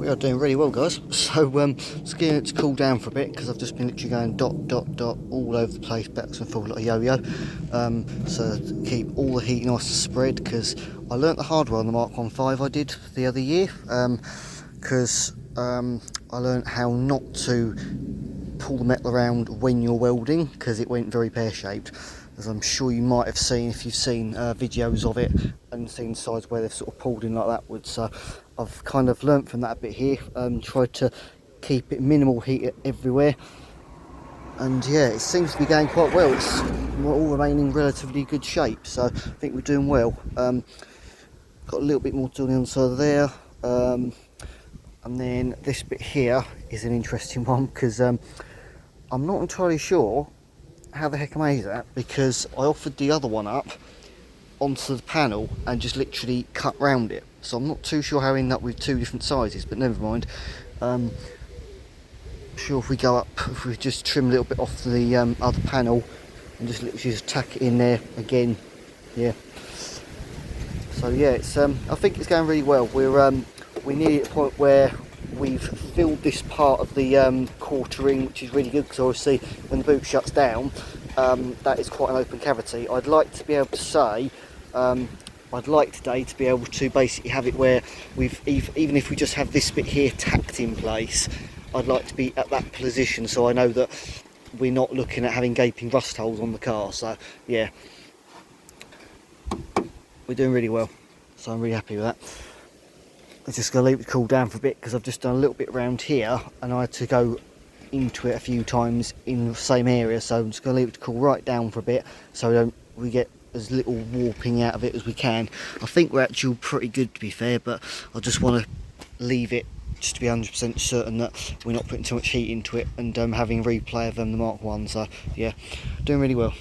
We are doing really well, guys. So just getting it to cool down for a bit because I've just been literally going dot all over the place, backwards and forwards like a yo-yo. So to keep all the heat nice and spread, because I learnt the hard way on the Mark 1.5 I did the other year, because I learnt how not to pull the metal around when you're welding, because it went very pear-shaped, as I'm sure you might have seen if you've seen videos of it and seen sides where they've sort of pulled in like that would. So I've kind of learnt from that a bit here, tried to keep it minimal heat everywhere, and yeah, it seems to be going quite well. It's all remaining relatively good shape, so I think we're doing well. Got a little bit more to do on the inside there, and then this bit here is an interesting one, because I'm not entirely sure how the heck I made that, because I offered the other one up onto the panel and just literally cut round it, so I'm not too sure how I ended up with two different sizes, but never mind. Sure, if we go up, if we just trim a little bit off the other panel and just literally just tack it in there again, yeah. So yeah, it's I think it's going really well. We're nearly at the point where we've filled this part of the quarter ring, which is really good, because obviously when the boot shuts down, that is quite an open cavity. I'd like to be able to say, I'd like today to be able to basically have it where we've, even if we just have this bit here tacked in place, I'd like to be at that position, so I know that we're not looking at having gaping rust holes on the car. So yeah, we're doing really well, so I'm really happy with that. I'm just going to leave it to cool down for a bit, because I've just done a little bit around here and I had to go into it a few times in the same area, so I'm just going to leave it to cool right down for a bit, so we get as little warping out of it as we can. I think we're actually pretty good, to be fair, but I just want to leave it just to be 100% certain that we're not putting too much heat into it and having a replay of the Mark 1. So yeah, doing really well.